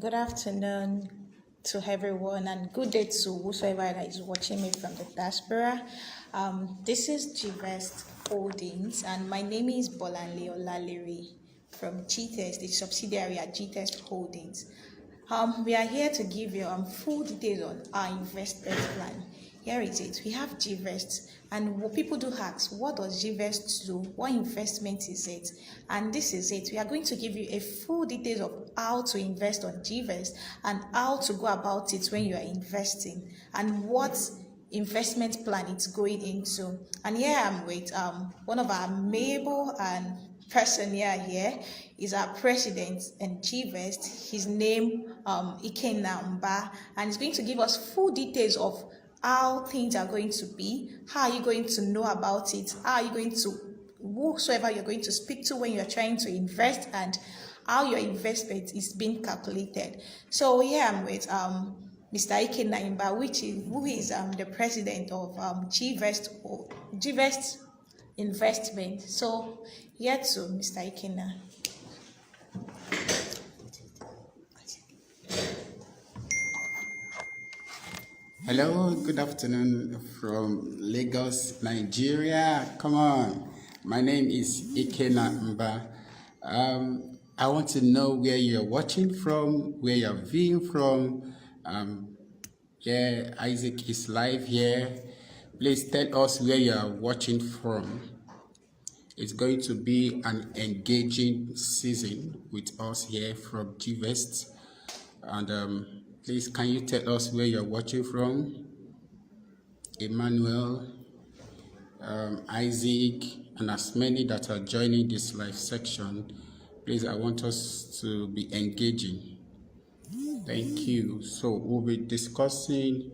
Good afternoon to everyone, and good day to whosoever that is watching me from the diaspora. This is Gvest Holdings, and my name is Bolanle Olaliri from Gvest, the subsidiary at Gvest Holdings. We are here to give you full details on our investment plan. Here is it. We have Gvest, and what people do ask, what does Gvest do? What investment is it? And this is it. We are going to give you a full details of how to invest on Gvest and how to go about it when you are investing and what investment plan it's going into. And here I'm with one of our Mabel and person here is our president and Gvest. His name Ikenna Mba, and he's going to give us full details of how things are going to be, how are you going to know about it, how are you going to, whosoever you're going to speak to when you're trying to invest, and how your investment is being calculated. So here I'm with Mr. Ikenna Mba, who is the president of Gvest Investment. So here to Mr. Ikenna. Hello, good afternoon from Lagos, Nigeria. Come on. My name is Ikenna Mba. I want to know where you're watching from, where you're viewing from. Isaac is live here. Please tell us where you are watching from. It's going to be an engaging season with us here from Gvest. And please, can you tell us where you're watching from? Emmanuel, Isaac, and as many that are joining this live section, please, I want us to be engaging. Thank you. So we'll be discussing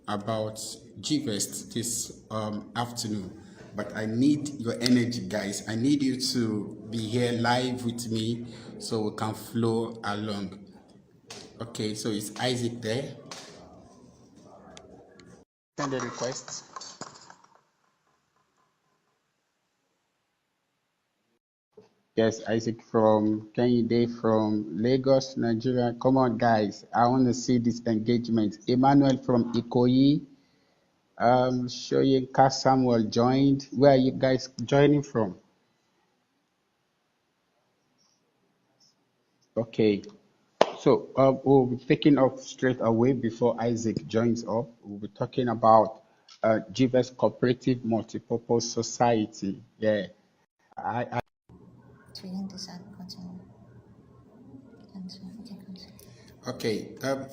about Gvest this afternoon, but I need your energy, guys. I need you to be here live with me so we can flow along. Okay, so is Isaac there? Send a request. Yes, Isaac from Kenya, from Lagos, Nigeria. Come on, guys. I want to see this engagement. Emmanuel from Ikoyi. Shoyinka Samuel joined. Where are you guys joining from? Okay. So we'll be taking off straight away before Isaac joins up. We'll be talking about Gvest Cooperative Multipurpose Society. Yeah. Okay,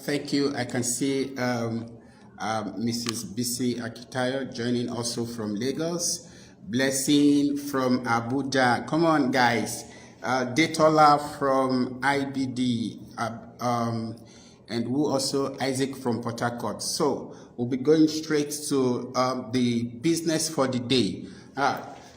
thank you. I can see Mrs. BC Akitayo joining also from Lagos. Blessing from Abuja. Come on, guys. Detola from IBD. And who also Isaac from Port Harcourt. So we'll be going straight to the business for the day.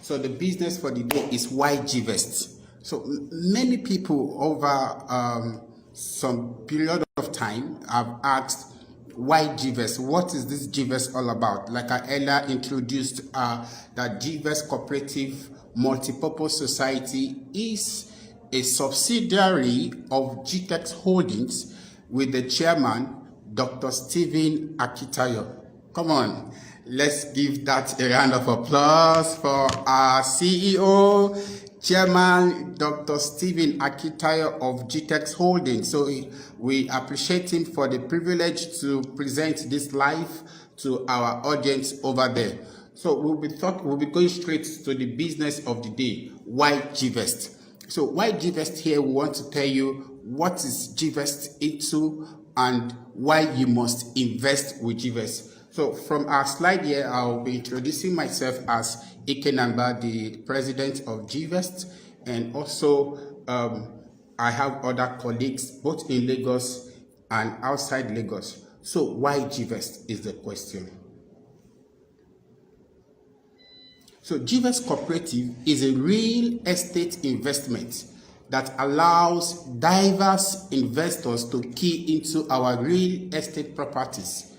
So the business for the day is why Gvest. So many people over some period of time have asked why Gvest? What is this Gvest all about? Like I earlier introduced, that Gvest Cooperative Multipurpose Society is a subsidiary of GTEX Holdings with the chairman, Dr. Stephen Akitayo. Come on, let's give that a round of applause for our CEO, Chairman Dr. Stephen Akitayo of GTEX Holdings. So we appreciate him for the privilege to present this live to our audience over there. So we'll be going straight to the business of the day. Why Gvest? So why Gvest here? We want to tell you what is Gvest into and why you must invest with Gvest. So from our slide here, I'll be introducing myself as Ikenna Mba, the president of Gvest, and also I have other colleagues both in Lagos and outside Lagos. So why Gvest is the question. So Gvest Cooperative is a real estate investment that allows diverse investors to key into our real estate properties.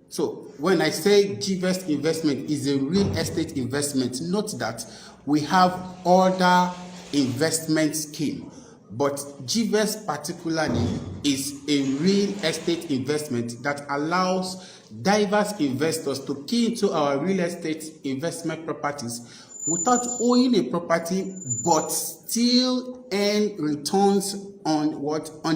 So when I say Gvest investment is a real estate investment, note that we have other investment scheme. but Gvest particularly is a real estate investment that allows diverse investors to key into our real estate investment properties without owning a property, but still earn returns on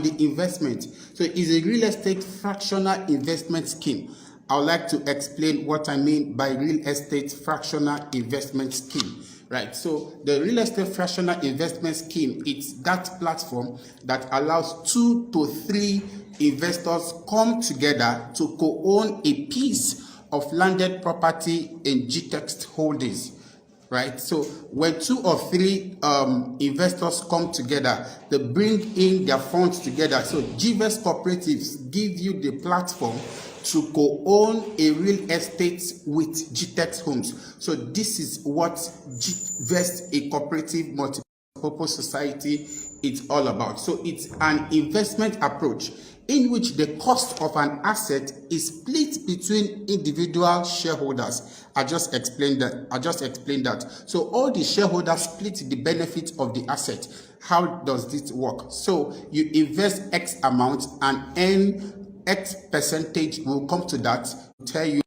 the investment. So it is a real estate fractional investment scheme. I would like to explain what I mean by real estate fractional investment scheme. Right, so the real estate fractional investment scheme, it's that platform that allows 2 to 3 investors come together to co-own a piece of landed property in GTEX holdings. Right, so when 2 or 3 investors come together, they bring in their funds together. So Gvest cooperatives give you the platform to co-own a real estate with GTEX homes. So this is what Gvest, a cooperative multi-purpose society, is all about. So it's an investment approach in which the cost of an asset is split between individual shareholders. I just explained that. So all the shareholders split the benefit of the asset. How does this work? So you invest X amount and earn X percentage. Will come to that. Tell you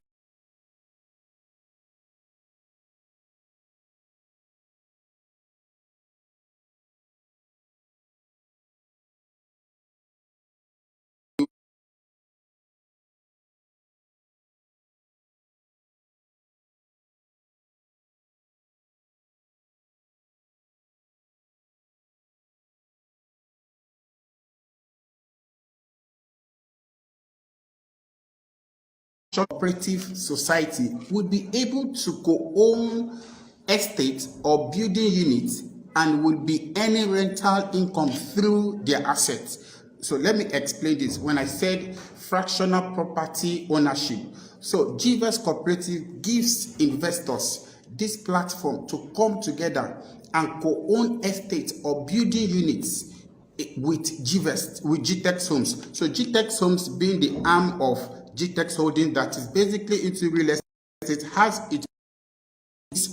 cooperative society would be able to co-own estate or building units and will be earning rental income through their assets. So let me explain this. When I said fractional property ownership, so Gvest cooperative gives investors this platform to come together and co-own estate or building units with Gvest, with GTEX Homes. So GTEX Homes being the arm of GTEX Holding that is basically into real estate, has its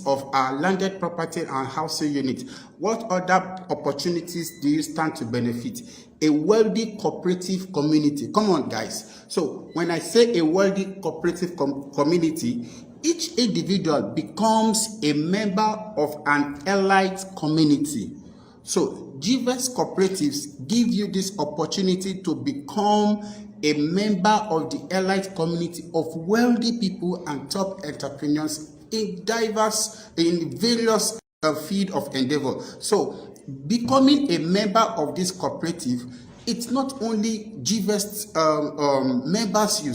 of our landed property and housing unit. What other opportunities do you stand to benefit? A wealthy cooperative community. Come on, guys. So when I say a wealthy cooperative community, each individual becomes a member of an elite community. So Gvest cooperatives give you this opportunity to become a member of the elite community of wealthy people and top entrepreneurs in various field of endeavor. So becoming a member of this cooperative, it's not only Gvest members you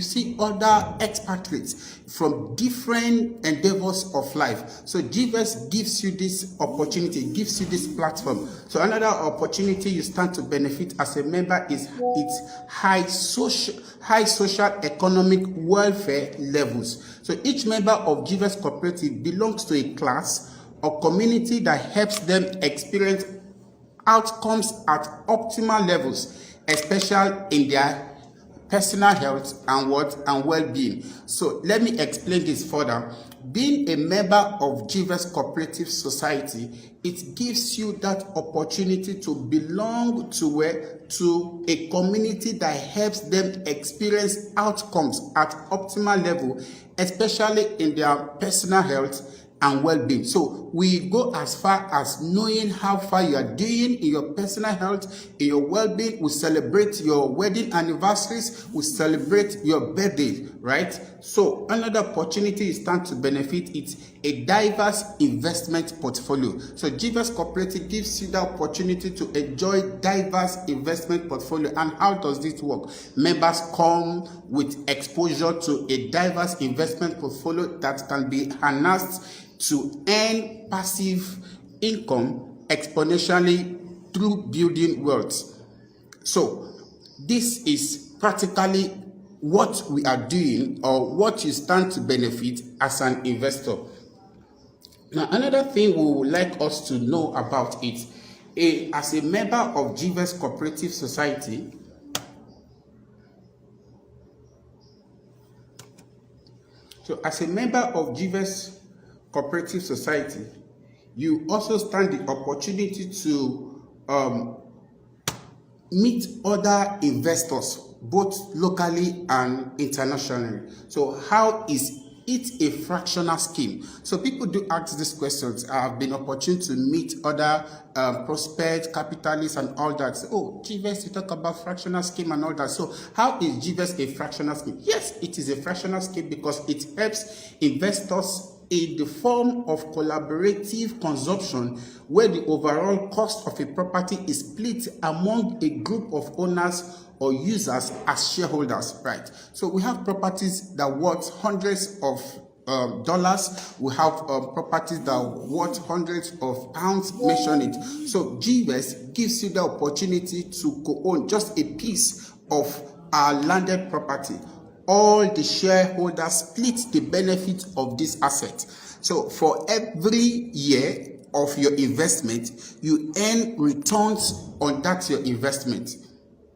see other expatriates from different endeavors of life. So Gvest gives you this opportunity, gives you this platform. So another opportunity you stand to benefit as a member is its high social economic welfare levels. So each member of Gvest cooperative belongs to a class or community that helps them experience outcomes at optimal levels, especially in their personal health and well-being. So let me explain this further. Being a member of Gvest Cooperative Society, it gives you that opportunity to belong to a community that helps them experience outcomes at optimal level, especially in their personal health and well-being. So we go as far as knowing how far you are doing in your personal health, in your well-being. We celebrate your wedding anniversaries, we celebrate your birthday, right? So another opportunity you stand to benefit is a diverse investment portfolio. So Gvest Cooperative gives you the opportunity to enjoy diverse investment portfolio. And how does this work? Members come with exposure to a diverse investment portfolio that can be harnessed to earn passive income exponentially through building wealth. So this is practically what we are doing, or what you stand to benefit as an investor. Now, another thing we would like us to know about it, as a member of Gvest Cooperative Society, so as a member of Gvest Cooperative Society, you also stand the opportunity to meet other investors, both locally and internationally. So how is it a fractional scheme? So people do ask these questions. I've been opportune to meet other prospects, capitalists, and all that. So, oh, Gvest, you talk about fractional scheme and all that. So how is Gvest a fractional scheme? Yes, it is a fractional scheme because it helps investors in the form of collaborative consumption where the overall cost of a property is split among a group of owners or users as shareholders, right? So we have properties that worth hundreds of dollars. We have properties that worth hundreds of pounds, mention it. So Gvest gives you the opportunity to co-own just a piece of our landed property. All the shareholders split the benefit of this asset. So for every year of your investment, you earn returns on that your investment,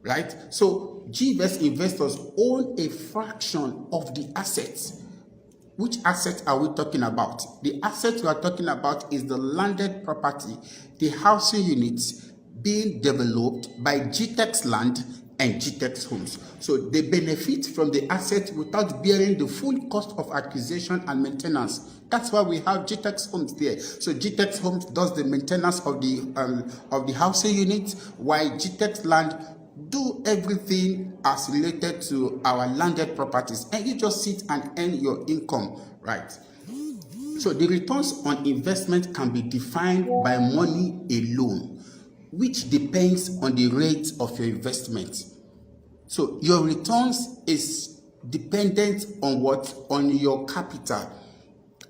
right? So Gvest investors own a fraction of the assets. Which asset are we talking about? The asset we are talking about is the landed property, the housing units being developed by GTEX Land and GTEX Homes. So they benefit from the asset without bearing the full cost of acquisition and maintenance. That's why we have GTEX Homes there. So GTEX Homes does the maintenance of the housing unit, while GTEX Land do everything as related to our landed properties, and you just sit and earn your income, right? So the returns on investment can be defined by money alone, which depends on the rate of your investment. So your returns is dependent on what? On your capital,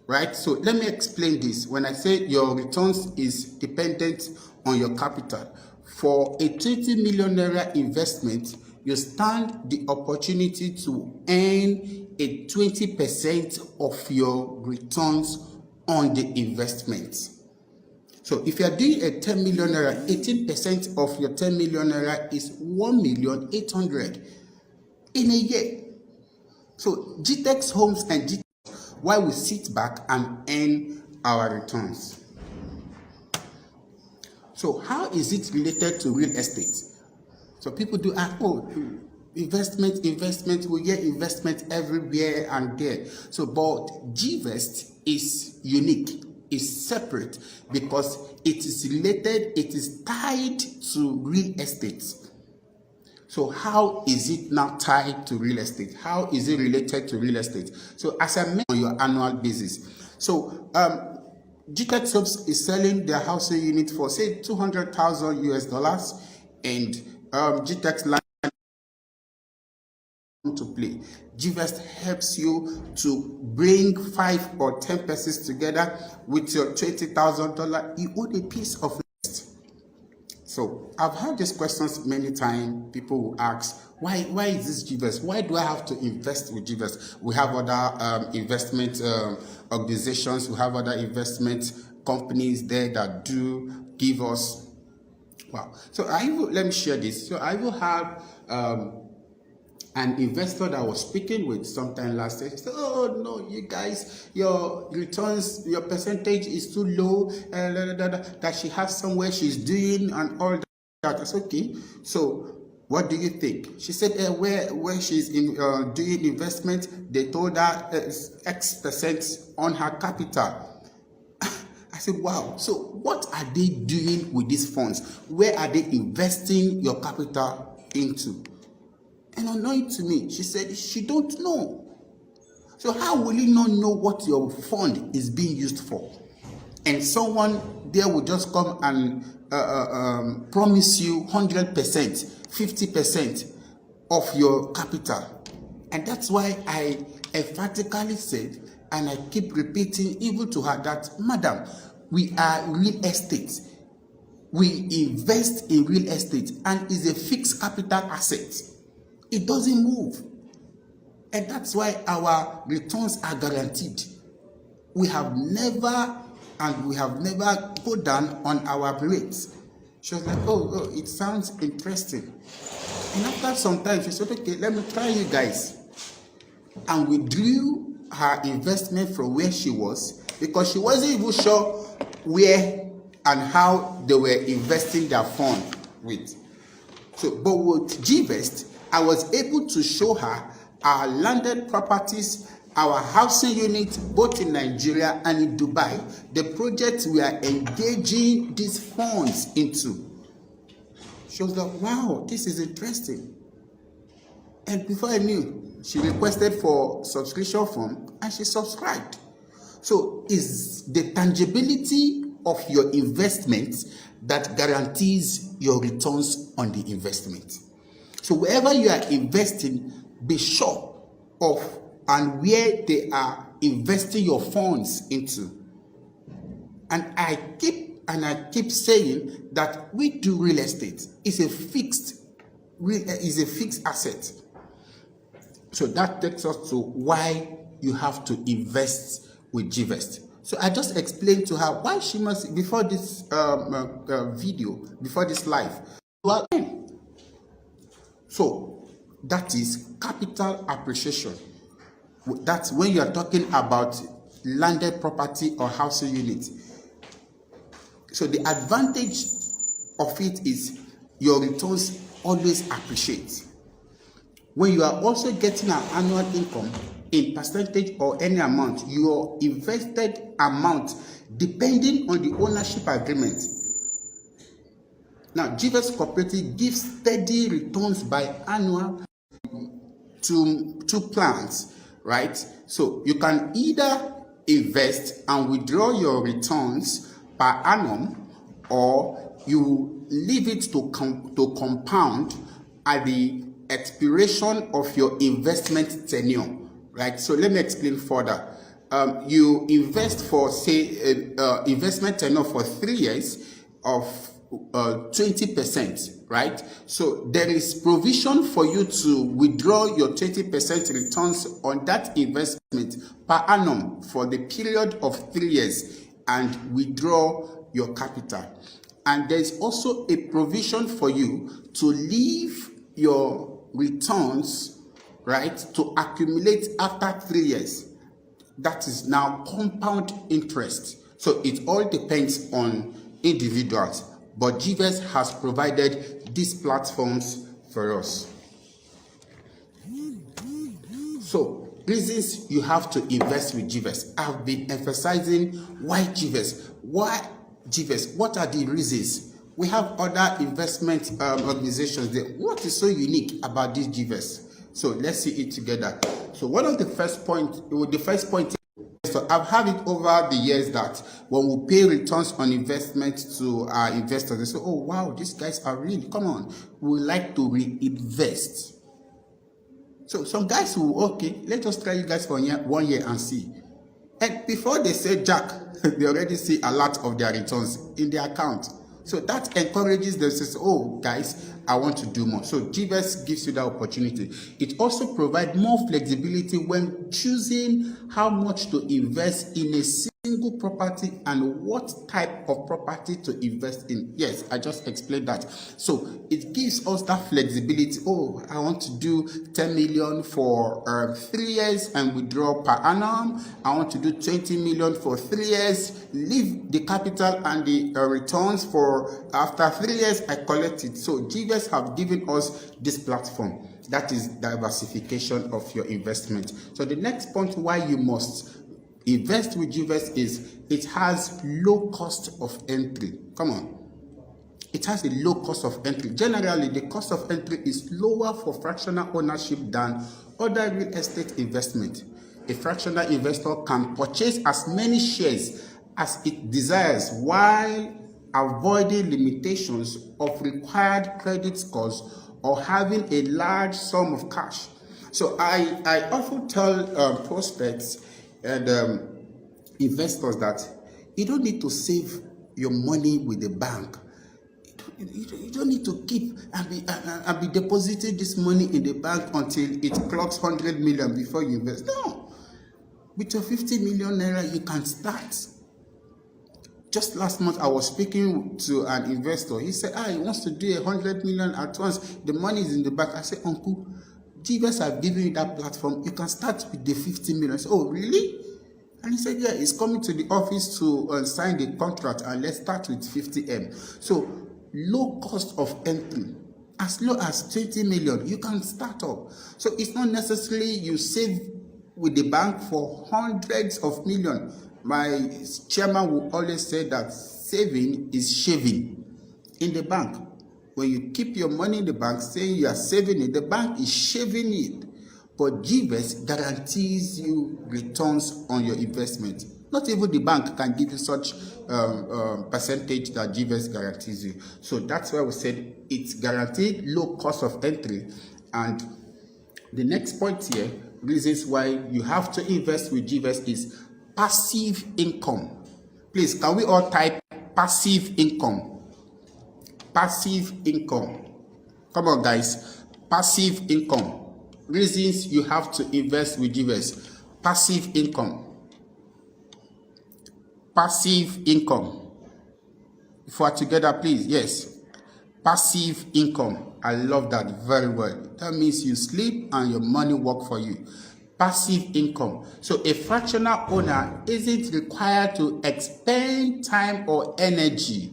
right? So let me explain this. When I say your returns is dependent on your capital, for a 20 million naira investment, you stand the opportunity to earn a 20% of your returns on the investment. So if you are doing a 10 million naira, 18% of your 10 million naira is 1,800,000 in a year. So GTEX Homes and GTEX, while we sit back and earn our returns. So how is it related to real estate? So people do ask, oh, investment, we get investment everywhere and there. So, but Gvest is unique, is separate because it is related, it is tied to real estate. So how is it now tied to real estate? How is it related to real estate? So as I mentioned, on your annual basis. So GTEX Homes is selling their housing unit for say 200,000 US dollars, and GTEX Land to play. Gvest helps you to bring 5 or 10 persons together with your $20,000. You own a piece of land. So I've heard these questions many times. People will ask, why is this Gvest? Why do I have to invest with Gvest? We have other investment organizations. We have other investment companies there that do give us. Wow. So let me share this. So I will have an investor that I was speaking with sometime last year. He said, oh no, you guys, your returns, your percentage is too low, that she has somewhere she's doing and all that. That's okay. So what do you think? She said, where she's doing investment, they told her X% on her capital. I said, wow, so what are they doing with these funds? Where are they investing your capital into? And unknown to me, she said she don't know. So how will you not know what your fund is being used for? And someone there will just come and promise you 100%, 50% of your capital. And that's why I emphatically said, and I keep repeating even to her, that, madam, we are real estate. We invest in real estate and is a fixed capital asset. It doesn't move. And that's why our returns are guaranteed. We have never go down on our rates. She was like, oh, it sounds interesting. And after some time, she said, okay, let me try you guys. And withdrew her investment from where she was because she wasn't even sure where and how they were investing their fund with. So, but with Gvest, I was able to show her our landed properties, our housing units, both in Nigeria and in Dubai, the projects we are engaging these funds into. She was like, wow, this is interesting. And before I knew, she requested for subscription form and she subscribed. So it's the tangibility of your investment that guarantees your returns on the investment. So wherever you are investing, be sure of and where they are investing your funds into. And I keep saying that we do real estate. It's a fixed asset. So that takes us to why you have to invest with Gvest. So I just explained to her why she must, before this video, before this live. So that is capital appreciation. That's when you are talking about landed property or housing unit. So the advantage of it is your returns always appreciate. When you are also getting an annual income in percentage or any amount, your invested amount depending on the ownership agreement. Now, Gvest Cooperative gives steady returns by annual to plans, right? So you can either invest and withdraw your returns per annum, or you leave it to compound at the expiration of your investment tenure, right? So let me explain further. You invest for, say, investment tenure for 3 years of 20%, right? So there is provision for you to withdraw your 20% returns on that investment per annum for the period of 3 years and withdraw your capital. And there's also a provision for you to leave your returns, right, to accumulate after 3 years. That is now compound interest. So it all depends on individuals, but Gvest has provided these platforms for us. So reasons you have to invest with Gvest. I've been emphasizing why Gvest. Why Gvest? What are the reasons? We have other investment organizations there. What is so unique about this Gvest? So let's see it together. So one of the first point is, so I've had it over the years that when we pay returns on investment to our investors, they say, oh wow, these guys are really, come on, we like to reinvest. So some guys will, okay, let us try you guys for 1 year and see. And before they say Jack, they already see a lot of their returns in their account. So that encourages them to say, oh guys, I want to do more. So Gvest gives you that opportunity. It also provides more flexibility when choosing how much to invest in a single property and what type of property to invest in. Yes, I just explained that. So it gives us that flexibility. Oh, I want to do 10 million for 3 years and withdraw per annum. I want to do 20 million for 3 years, leave the capital and the returns for after 3 years, I collect it. So Gvest have given us this platform. That is diversification of your investment. So the next point why you must invest with Gvest is it has low cost of entry. Come on. It has a low cost of entry. Generally, the cost of entry is lower for fractional ownership than other real estate investment. A fractional investor can purchase as many shares as it desires while avoiding limitations of required credit scores or having a large sum of cash. So I often tell prospects and investors that you don't need to save your money with the bank. You don't need to keep and be depositing this money in the bank until it clocks 100 million before you invest. No. With your 50 million naira, you can start. Just last month, I was speaking to an investor. He said, he wants to do 100 million at once. The money is in the bank. I said, Uncle, Gvest have given you that platform. You can start with the 50 million. I said, oh, really? And he said, yeah, he's coming to the office to sign the contract, and let's start with 50M. So low cost of entry. As low as 20 million, you can start up. So it's not necessarily you save with the bank for hundreds of millions. My chairman will always say that saving is shaving in the bank. When you keep your money in the bank, saying you are saving it, the bank is shaving it. But Gvest guarantees you returns on your investment. Not even the bank can give you such percentage that Gvest guarantees you. So that's why we said it's guaranteed low cost of entry. And the next point here, reasons why you have to invest with Gvest, is passive income. Please, can we all type passive income? Passive income. Come on, guys. Passive income. Reasons you have to invest with Gvest. Passive income. Passive income. If we are together, please. Yes. Passive income. I love that very well. That means you sleep and your money work for you. Passive income. So a fractional owner isn't required to expend time or energy.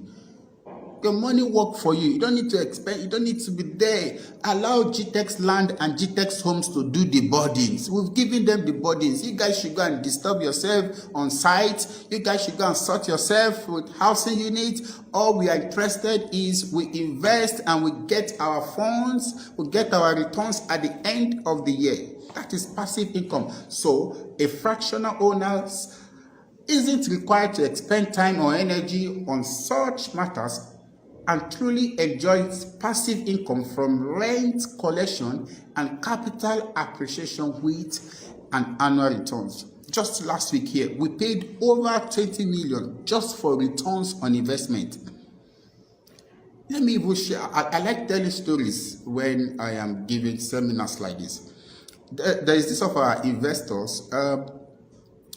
Your money work for you. You don't need to expend. You don't need to be there. Allow GTEx Land and GTEx Homes to do the boardings. We've given them the boardings. You guys should go and disturb yourself on site. You guys should go and sort yourself with housing units. All we are interested is we invest and we get our funds. We get our returns at the end of the year. That is passive income. So a fractional owner isn't required to expend time or energy on such matters, and truly enjoys passive income from rent collection and capital appreciation with an annual returns. Just last week here, we paid over 20 million just for returns on investment. Let me even share. I like telling stories when I am giving seminars like this. There is this of our investors.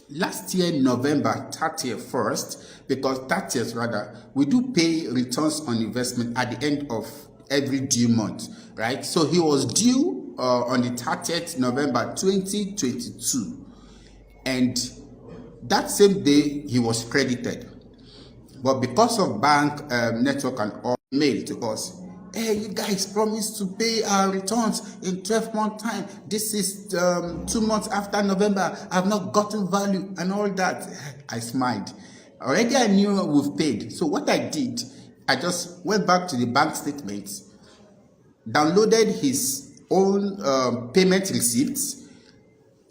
Last year, November 31st, because 30th rather, we do pay returns on investment at the end of every due month, right? So he was due on the 30th November 2022, and that same day he was credited. But because of bank network and all, mail to us, hey, you guys promised to pay our returns in 12-month time. This is 2 months after November. I've not gotten value and all that. I smiled. Already I knew we've paid. So what I did, I just went back to the bank statements, downloaded his own payment receipts,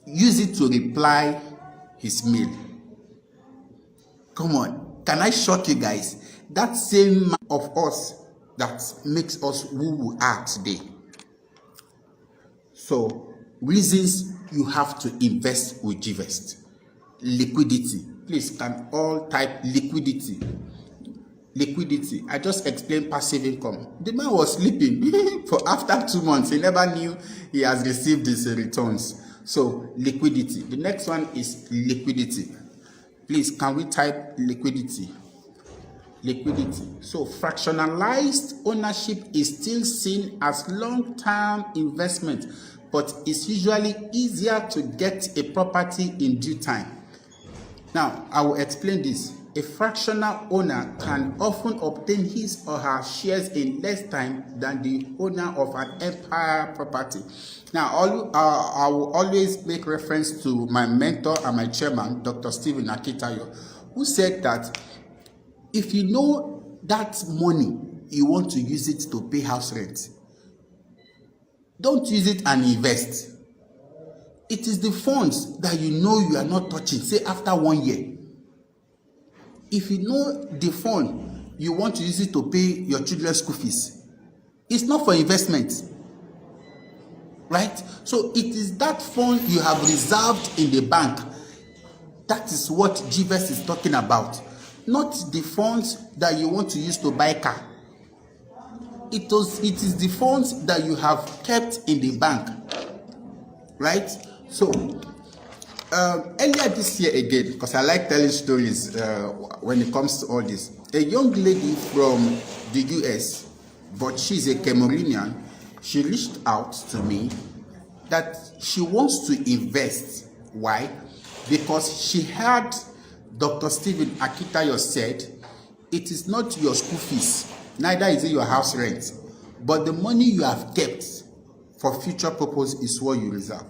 used it to reply his mail. Come on. Can I shock you guys? That same of us that makes us who we are today. So, reasons you have to invest with Gvest. Liquidity. Please, can all type liquidity. Liquidity. I just explained passive income. The man was sleeping for after 2 months. He never knew he has received his returns. So, liquidity. The next one is liquidity. Please, can we type liquidity? Liquidity. So fractionalized ownership is still seen as long-term investment, but it's usually easier to get a property in due time. Now, I will explain this. A fractional owner can often obtain his or her shares in less time than the owner of an empire property. Now, I will always make reference to my mentor and my chairman, Dr. Stephen Akitayo, who said that if you know that money you want to use it to pay house rent, don't use it and invest. It is the funds that you know you are not touching, say after 1 year. If you know the fund you want to use it to pay your children's school fees, it's not for investment, right? So it is that fund you have reserved in the bank. That is what Gvest is talking about. Not the funds that you want to use to buy a car. It is the funds that you have kept in the bank, right? So earlier this year again, because I like telling stories when it comes to all this, a young lady from the US, but she's a Cameroonian, she reached out to me that she wants to invest. Why? because she heard Dr. Stephen Akitayo said, it is not your school fees, neither is it your house rent, but the money you have kept for future purpose is what you reserve.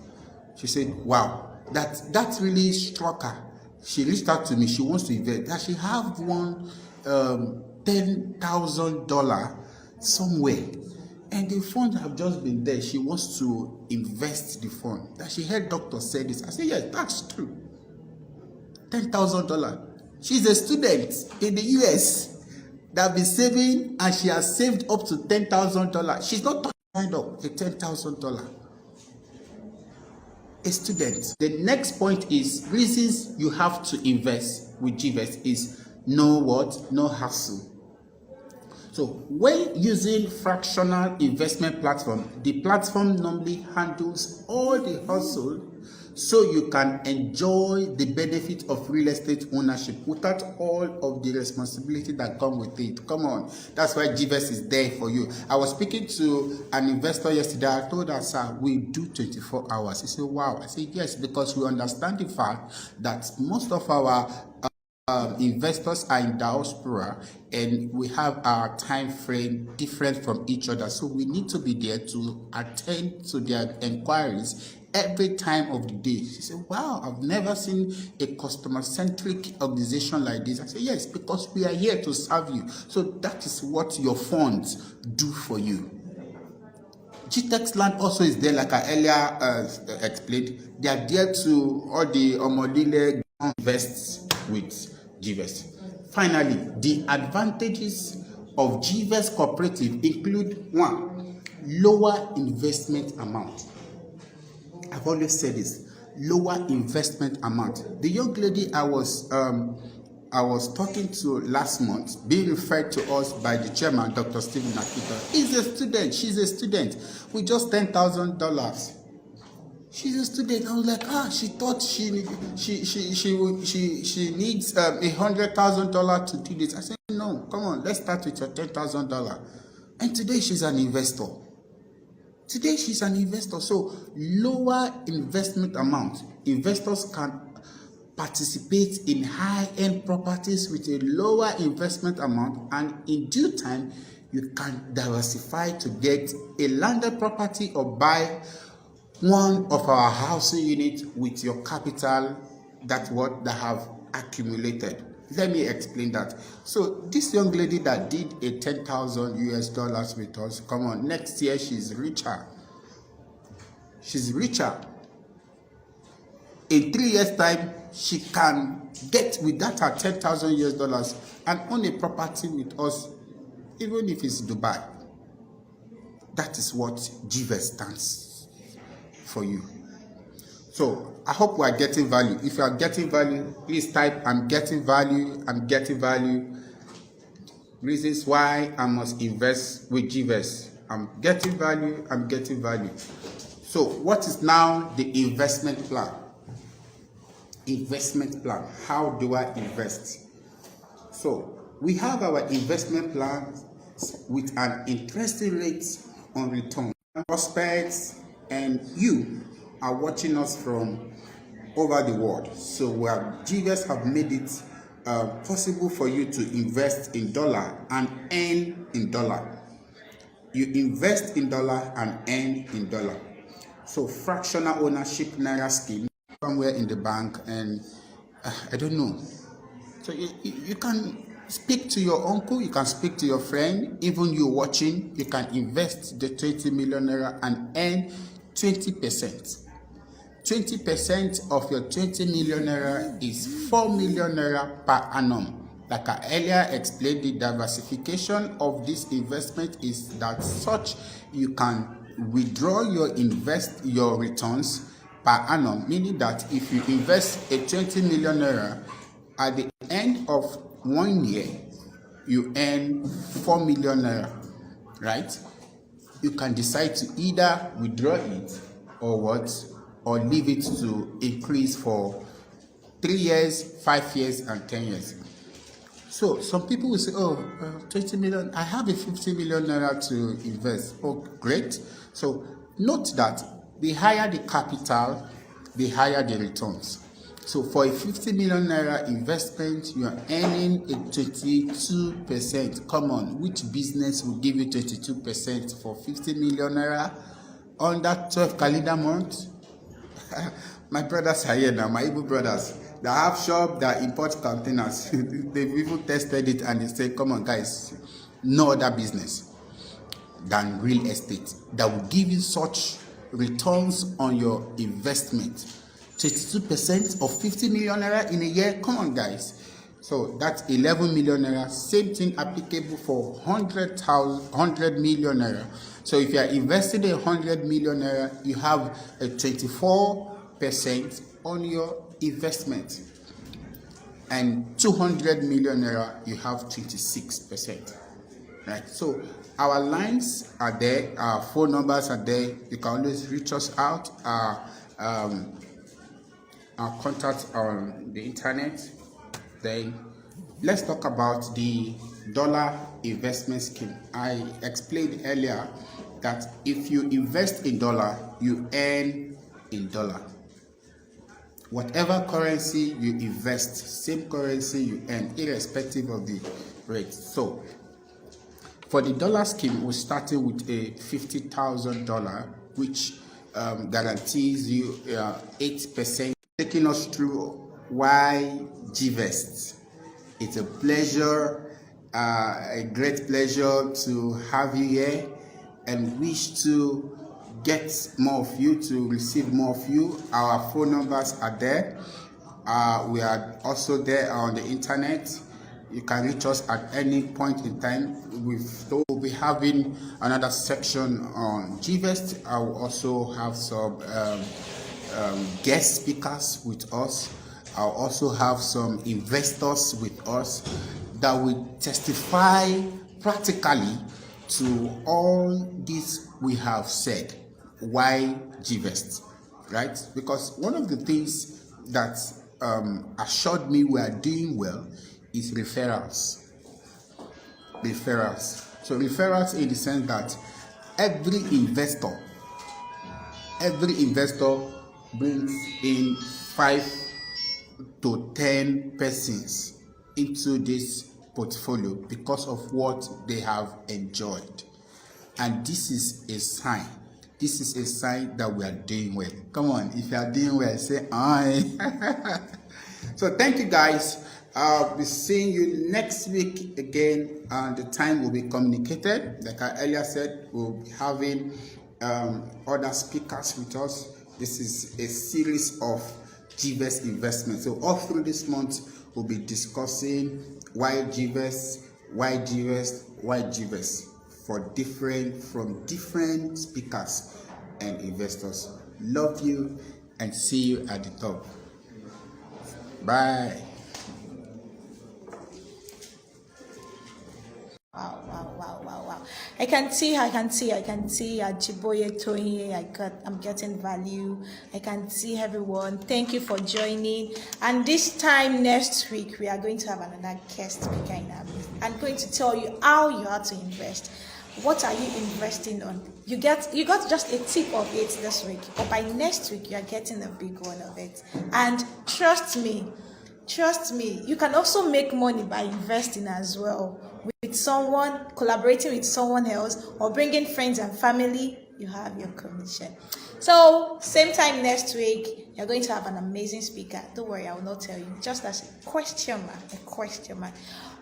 She said, wow, that really struck her. She reached out to me. She wants to invest. That she have one $10,000 somewhere, and the funds have just been there. She wants to invest the fund. That she heard doctor say this. I said, yes, that's true. $10,000. She's a student in the US that been saving, and she has saved up to $10,000. She's not signed up a $10,000. A student. The next point is reasons you have to invest with Gvest is no what? No hassle. So when using fractional investment platform, the platform normally handles all the hustle so you can enjoy the benefit of real estate ownership without all of the responsibility that come with it. Come on, that's why Gvest is there for you. I was speaking to an investor yesterday. I told her, sir, we do 24 hours. He said, wow. I said, yes, because we understand the fact that most of our investors are in diaspora, and we have our time frame different from each other, so we need to be there to attend to their inquiries every time of the day. She said, wow, I've never seen a customer-centric organization like this. I said, yes, because we are here to serve you. So that is what your funds do for you. GTEX Land also is there, like I earlier explained. They are there to all the Omodile invest with Gvest. Finally, the advantages of Gvest Cooperative include: one, lower investment amount. I've always said this, lower investment amount. The young lady I was talking to last month, being referred to us by the chairman, Dr. Stephen Akita, is a student. She's a student with just $10,000. She's a student. I was like, she thought she needs $100,000 to do this. I said, no, come on, let's start with your $10,000. And today she's an investor. So lower investment amount. Investors can participate in high-end properties with a lower investment amount, and in due time, you can diversify to get a landed property or buy one of our housing units with your capital that have accumulated. Let me explain that. So this young lady that did a $10,000 with us, come on, next year she's richer. In 3 years' time, she can get with that her $10,000 and own a property with us, even if it's Dubai. That is what Gvest stands for you. So I hope we are getting value. If you are getting value, please type I'm getting value, I'm getting value. Reasons why I must invest with Gvest. I'm getting value, I'm getting value. So what is now the investment plan? How do I invest? So we have our investment plan with an interest rate on return. Prospects and you are watching us from over the world. So Gvest have made it possible for you to invest in dollar and earn in dollar. You invest in dollar and earn in dollar. So fractional ownership Naira scheme somewhere in the bank, and I don't know. So you can speak to your uncle, you can speak to your friend, even you watching, you can invest the 20 million naira and earn 20%. 20% of your 20 million naira is 4 million naira per annum. Like I earlier explained, the diversification of this investment is that such you can withdraw your returns per annum, meaning that if you invest a 20 million naira, at the end of 1 year, you earn 4 million naira, right? You can decide to either withdraw it or leave it to increase for 3 years, 5 years, and 10 years. So some people will say, 20 million, I have a 50 million naira to invest. Oh, great. So note that the higher the capital, the higher the returns. So for a 50 million naira investment, you are earning a 22%. Come on, which business will give you 22% for 50 million naira under 12 calendar months? My brothers are here now, my Igbo brothers. They have shop that import containers. They've even tested it and they say, come on guys, no other business than real estate that will give you such returns on your investment. 22% of 50 million naira in a year. Come on guys. So that's 11 million naira. Same thing applicable for 100 million naira. So if you are investing in 100 million naira, you have a 24% on your investment. And 200 million naira, you have 26%. Right. So our lines are there, our phone numbers are there. You can always reach us out. Our contacts on the internet. Then let's talk about the dollar investment scheme. I explained earlier that if you invest in dollar, you earn in dollar. Whatever currency you invest, same currency you earn, irrespective of the rate. So for the dollar scheme, we're starting with a $50,000, which guarantees you 8%. Taking us through why Gvest. It's a pleasure, a great pleasure to have you here, and wish to get more of you, to receive more of you. Our phone numbers are there. We are also there on the internet. You can reach us at any point in time. We'll be having another section on Gvest. I will also have some guest speakers with us. I'll also have some investors with us that will testify practically to all this we have said. Why Gvest, right? Because one of the things that assured me we are doing well is referrals. So referrals in the sense that every investor brings in 5 to 10 persons into this portfolio because of what they have enjoyed. And this is a sign. This is a sign that we are doing well. Come on, if you are doing well, say aye. So thank you guys. I'll be seeing you next week again, and the time will be communicated. Like I earlier said, we'll be having other speakers with us. This is a series of Gvest investments. So all through this month, we'll be discussing why Gvest from different speakers and investors. Love you and see you at the top. Bye. Wow. I can see Ajiboye Toye. I'm getting value. I can see everyone. Thank you for joining. And this time next week, we are going to have another guest speaker in our midst. I'm going to tell you how you have to invest. What are you investing on? You got just a tip of it this week, but by next week, you are getting a big one of it. And trust me, you can also make money by investing as well. With someone, collaborating with someone else, or bringing friends and family, you have your commission. So, same time next week, you're going to have an amazing speaker. Don't worry, I will not tell you. Just as a question mark.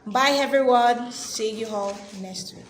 Bye, everyone. See you all next week.